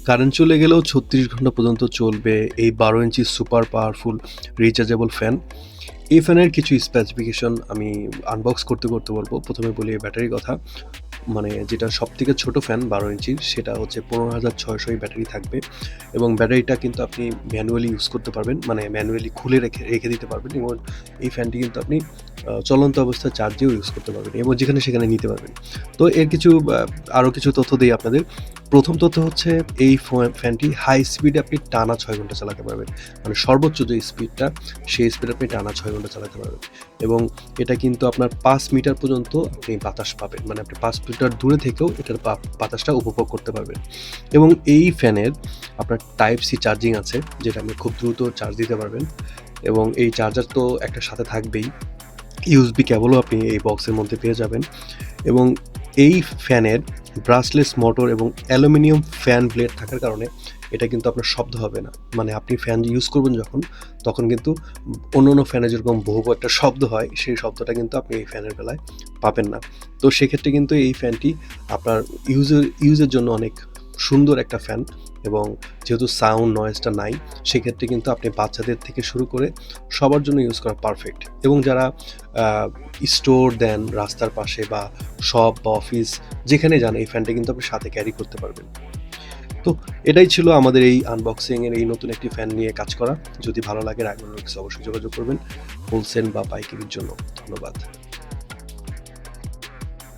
Current চলে গেলেও ৩৬ ঘন্টা পর্যন্ত চলবে এই ১২ ইঞ্চি সুপার পাওয়ারফুল রিচার্জেবল ফ্যান। এই ফ্যানের কিছু স্পেসিফিকেশন আমি আনবক্স করতে বলবো। ১ম এ বলি ব্যাটারির কথা। মানে যেটা সবথেকে ছোট ফ্যান ১২ ইঞ্চির সেটা হচ্ছে ১৫,৬০০ ব্যাটারি থাকবে এবং ব্যাটারিটা কিন্তু আপনি ম্যানুয়ালি ইউজ করতে পারবেন। মানে ম্যানুয়ালি খুলে রেখে দিতে পারবেন এবং এই ফ্যানটি কিন্তু আপনি চলন্ত অবস্থায় চার্জেও ইউজ করতে পারবেন এবং যেখানে সেখানে নিতে পারবেন। তো এর কিছু আরও কিছু তথ্য দেই আপনাদের। ১ম তথ্য হচ্ছে এই ফ্যানটি হাই স্পিডে আপনি টানা ৬ ঘন্টা চালাতে পারবেন। মানে সর্বোচ্চ যে স্পিডটা সেই স্পিডে আপনি টানা ৬ ঘন্টা চালাতে পারবেন এবং এটা কিন্তু আপনার ৫ মিটার পর্যন্ত আপনি বাতাস পাবেন। মানে আপনি ৫ মিটার দূরে থেকেও এটার বাতাসটা উপভোগ করতে পারবেন এবং এই ফ্যানের আপনার টাইপ সি চার্জিং আছে, যেটা আপনি খুব দ্রুত চার্জ দিতে পারবেন এবং এই চার্জার তো একটা সাথে থাকবেই। ইউএসবি কেবলও আপনি এই বক্সের মধ্যে পেয়ে যাবেন এবং এই ফ্যানের ব্রাশলেস মোটর এবং অ্যালুমিনিয়াম ফ্যান ব্লেড থাকার কারণে এটা কিন্তু আপনার শব্দ হবে না। মানে আপনি ফ্যান ইউজ করবেন যখন, তখন কিন্তু অন্যান্য ফ্যানে যেরকম ভোঁ ভোঁ একটা শব্দ হয়, সেই শব্দটা কিন্তু আপনি এই ফ্যানের বেলায় পাবেন না। তো সেক্ষেত্রে কিন্তু এই ফ্যানটি আপনার ইউজের জন্য অনেক সুন্দর একটা ফ্যান এবং যেহেতু সাউন্ড নয়েজটা নাই, সেক্ষেত্রে কিন্তু আপনি বাচ্চাদের থেকে শুরু করে সবার জন্য ইউজ করা পারফেক্ট এবং যারা স্টোর দেন রাস্তার পাশে বা শপ বা অফিস যেখানে যান, এই ফ্যানটা কিন্তু আপনি সাথে ক্যারি করতে পারবেন। তো এটাই ছিল আমাদের এই আনবক্সিং এর এই নতুন একটি ফ্যান নিয়ে কাজ করা। যদি ভালো লাগে রায়গঞ্জ অবশ্যই যোগাযোগ করবেন হোলসেল বা পাইকারির জন্য। ধন্যবাদ।